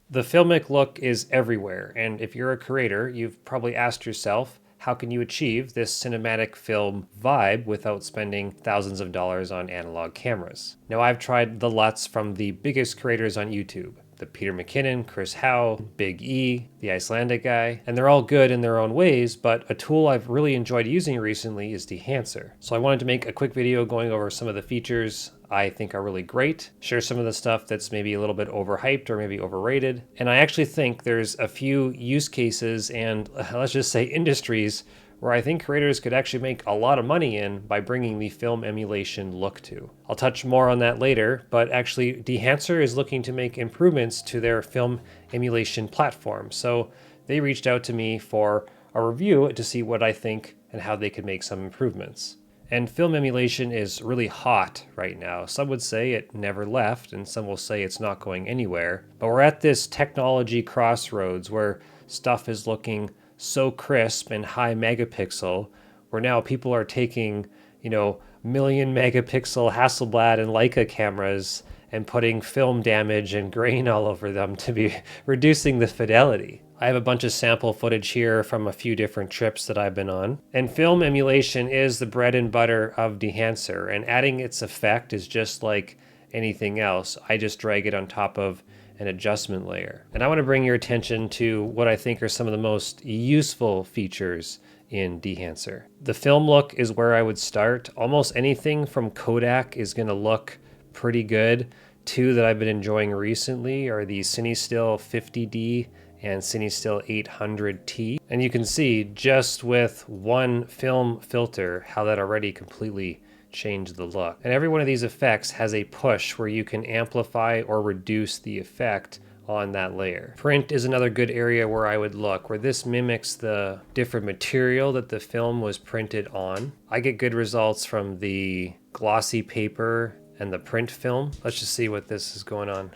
The filmic look is everywhere, and if you're a creator, you've probably asked yourself, how can you achieve this cinematic film vibe without spending thousands of dollars on analog cameras? Now, I've tried the LUTs from the biggest creators on YouTube. The Peter McKinnon, Chris Howe, Big E, the Icelandic guy, and they're all good in their own ways, but a tool I've really enjoyed using recently is Dehancer. So I wanted to make a quick video going over some of the features I think are really great, share some of the stuff that's maybe a little bit overhyped or maybe overrated, and I actually think there's a few use cases and let's just say industries where I think creators could actually make a lot of money in by bringing the film emulation look to. I'll touch more on that later, but actually Dehancer is looking to make improvements to their film emulation platform. So they reached out to me for a review to see what I think and how they could make some improvements. And film emulation is really hot right now. Some would say it never left, and some will say it's not going anywhere. But we're at this technology crossroads where stuff is looking so crisp and high megapixel, where now people are taking, million megapixel Hasselblad and Leica cameras and putting film damage and grain all over them to be reducing the fidelity. I have a bunch of sample footage here from a few different trips that I've been on. And film emulation is the bread and butter of Dehancer, and adding its effect is just like anything else. I just drag it on top of an adjustment layer. And I want to bring your attention to what I think are some of the most useful features in Dehancer. The film look is where I would start. Almost anything from Kodak is going to look pretty good. Two that I've been enjoying recently are the CineStill 50D and CineStill 800T. And you can see just with one film filter how that already completely changed the look. And every one of these effects has a push where you can amplify or reduce the effect on that layer. Print is another good area where I would look, where this mimics the different material that the film was printed on. I get good results from the glossy paper and the print film. Let's just see what this is going on.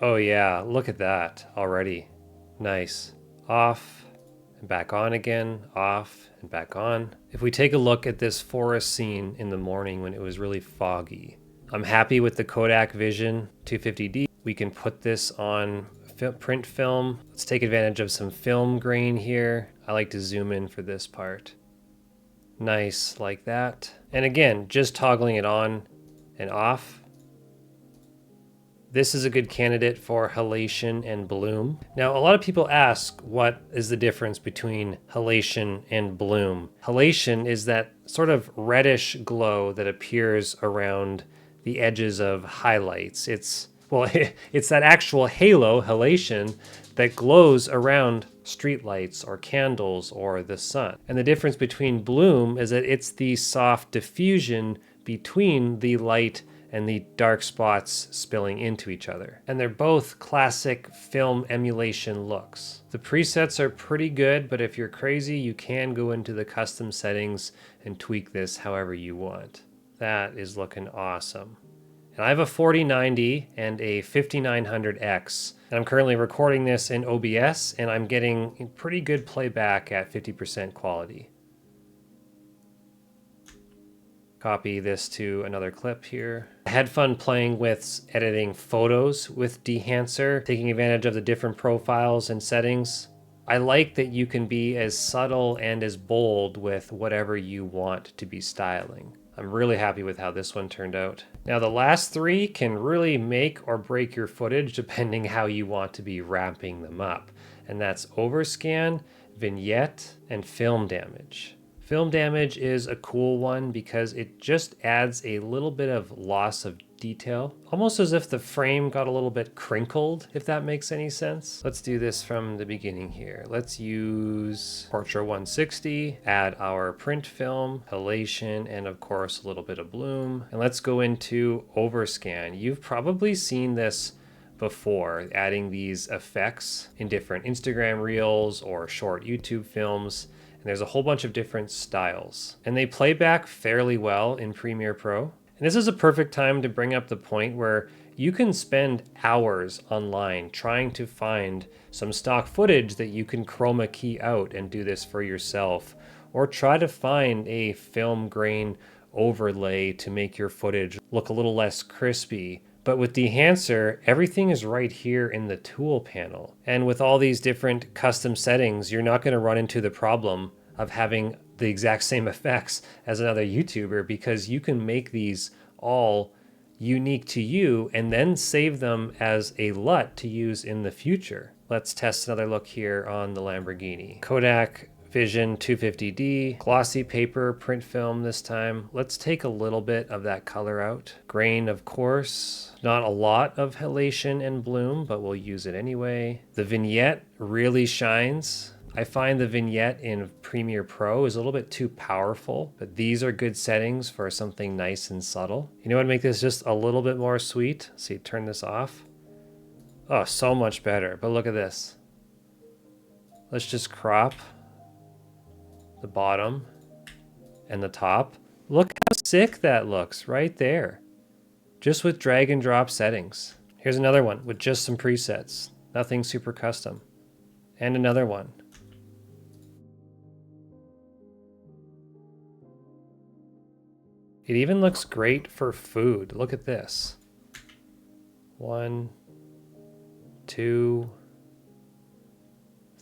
Oh yeah, look at that already. Nice. Off and back on again, off and back on. If we take a look at this forest scene in the morning when it was really foggy, I'm happy with the Kodak Vision 250D. We can put this on print film. Let's take advantage of some film grain here. I like to zoom in for this part. Nice, like that. And again, just toggling it on and off. This is a good candidate for halation and bloom. Now, a lot of people ask what is the difference between halation and bloom. Halation is that sort of reddish glow that appears around the edges of highlights. It's that actual halo, halation, that glows around streetlights or candles or the sun. And the difference between bloom is that it's the soft diffusion between the light and the dark spots spilling into each other. And they're both classic film emulation looks. The presets are pretty good, but if you're crazy, you can go into the custom settings and tweak this however you want. That is looking awesome. And I have a 4090 and a 5900X. And I'm currently recording this in OBS, and I'm getting pretty good playback at 50% quality. Copy this to another clip here. I had fun playing with editing photos with Dehancer, taking advantage of the different profiles and settings. I like that you can be as subtle and as bold with whatever you want to be styling. I'm really happy with how this one turned out. Now the last three can really make or break your footage depending how you want to be ramping them up. And that's overscan, vignette, and film damage. Film damage is a cool one because it just adds a little bit of loss of detail, almost as if the frame got a little bit crinkled, if that makes any sense. Let's do this from the beginning here. Let's use Portrait 160, add our print film, halation, and of course a little bit of bloom. And let's go into overscan. You've probably seen this before, adding these effects in different Instagram reels or short YouTube films. There's a whole bunch of different styles, and they play back fairly well in Premiere Pro. And this is a perfect time to bring up the point where you can spend hours online trying to find some stock footage that you can chroma key out and do this for yourself, or try to find a film grain overlay to make your footage look a little less crispy, But with Dehancer, everything is right here in the tool panel. And with all these different custom settings, you're not going to run into the problem of having the exact same effects as another YouTuber, because you can make these all unique to you and then save them as a LUT to use in the future. Let's test another look here on the Lamborghini. Kodak Vision 250D, glossy paper, print film this time. Let's take a little bit of that color out. Grain, of course. Not a lot of halation and bloom, but we'll use it anyway. The vignette really shines. I find the vignette in Premiere Pro is a little bit too powerful, but these are good settings for something nice and subtle. You know what would make this just a little bit more sweet? See, turn this off. Oh, so much better, but look at this. Let's just crop the bottom and the top. Look how sick that looks right there. Just with drag and drop settings. Here's another one with just some presets. Nothing super custom. And another one. It even looks great for food. Look at this. 1, 2,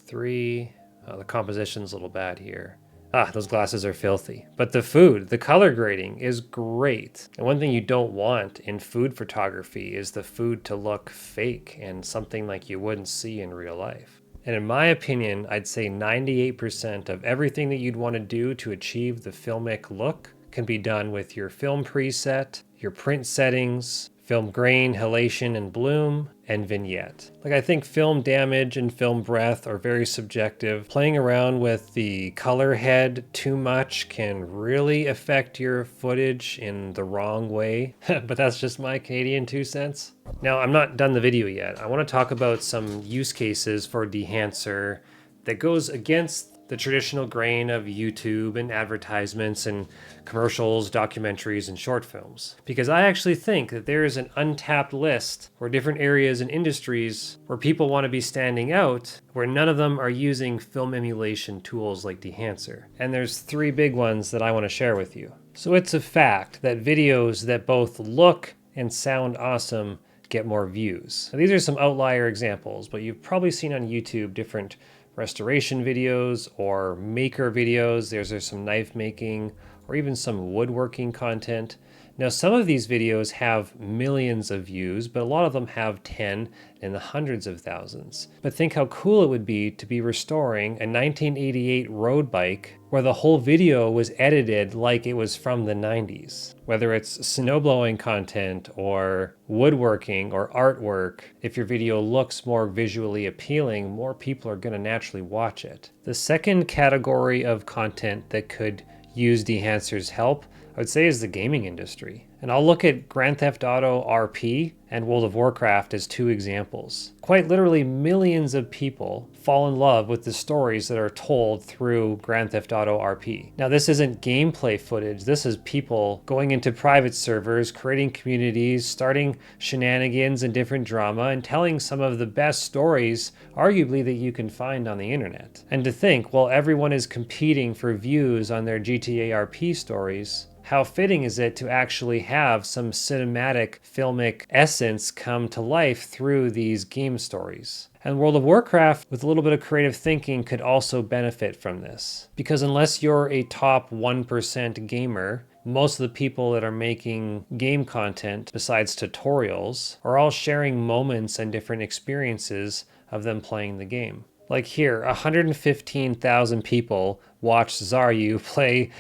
3. Oh, the composition's a little bad here. Ah, those glasses are filthy. But the food, the color grading is great. And one thing you don't want in food photography is the food to look fake and something like you wouldn't see in real life. And in my opinion, I'd say 98% of everything that you'd want to do to achieve the filmic look can be done with your film preset, your print settings, film grain, halation, and bloom, and vignette. Like, I think film damage and film breath are very subjective. Playing around with the color head too much can really affect your footage in the wrong way, but that's just my Canadian 2 cents. Now, I'm not done the video yet. I want to talk about some use cases for Dehancer that goes against the traditional grain of YouTube and advertisements and commercials, documentaries, and short films. Because I actually think that there is an untapped list for different areas and industries where people want to be standing out, where none of them are using film emulation tools like Dehancer. And there's 3 big ones that I want to share with you. So it's a fact that videos that both look and sound awesome get more views. Now, these are some outlier examples, but you've probably seen on YouTube different restoration videos or maker videos. There's some knife making or even some woodworking content. Now, some of these videos have millions of views, but a lot of them have 10 in the hundreds of thousands. But think how cool it would be to be restoring a 1988 road bike where the whole video was edited like it was from the 90s. Whether it's snowblowing content or woodworking or artwork, if your video looks more visually appealing, more people are going to naturally watch it. The second category of content that could use Dehancer's help, I would say, is the gaming industry. And I'll look at Grand Theft Auto RP and World of Warcraft as 2 examples. Quite literally, millions of people fall in love with the stories that are told through Grand Theft Auto RP. Now, this isn't gameplay footage. This is people going into private servers, creating communities, starting shenanigans and different drama, and telling some of the best stories, arguably, that you can find on the internet. And to think, well, everyone is competing for views on their GTA RP stories, how fitting is it to actually have some cinematic filmic essence come to life through these game stories? And World of Warcraft, with a little bit of creative thinking, could also benefit from this. Because unless you're a top 1% gamer, most of the people that are making game content, besides tutorials, are all sharing moments and different experiences of them playing the game. Like here, 115,000 people watched Zaryu play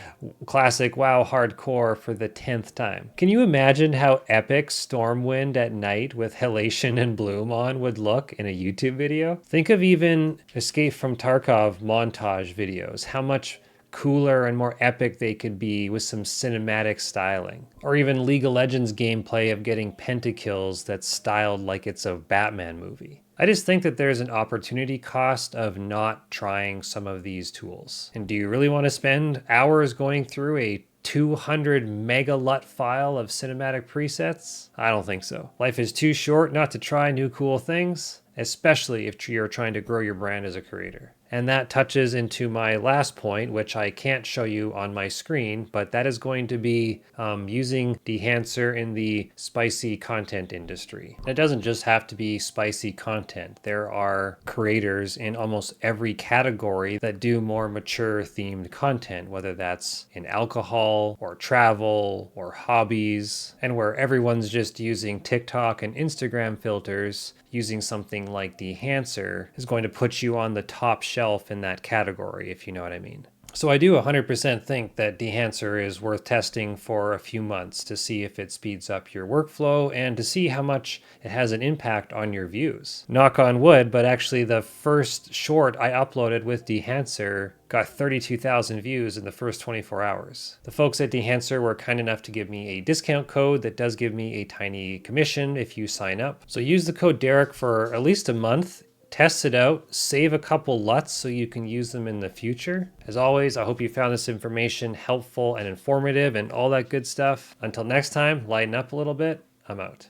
classic WoW hardcore for the 10th time. Can you imagine how epic Stormwind at night with Halation and Bloom on would look in a YouTube video? Think of even Escape from Tarkov montage videos, how much cooler and more epic they could be with some cinematic styling. Or even League of Legends gameplay of getting pentakills that's styled like it's a Batman movie. I just think that there's an opportunity cost of not trying some of these tools. And do you really want to spend hours going through a 200 mega LUT file of cinematic presets? I don't think so. Life is too short not to try new cool things, especially if you're trying to grow your brand as a creator. And that touches into my last point, which I can't show you on my screen, but that is going to be using Dehancer in the spicy content industry. And it doesn't just have to be spicy content. There are creators in almost every category that do more mature themed content, whether that's in alcohol or travel or hobbies, and where everyone's just using TikTok and Instagram filters. Using something like Dehancer is going to put you on the top shelf in that category, if you know what I mean. So I do 100% think that Dehancer is worth testing for a few months to see if it speeds up your workflow and to see how much it has an impact on your views. Knock on wood, but actually the first short I uploaded with Dehancer got 32,000 views in the first 24 hours. The folks at Dehancer were kind enough to give me a discount code that does give me a tiny commission if you sign up. So use the code Derek for at least a month. Test it out, save a couple LUTs so you can use them in the future. As always, I hope you found this information helpful and informative and all that good stuff. Until next time, lighten up a little bit. I'm out.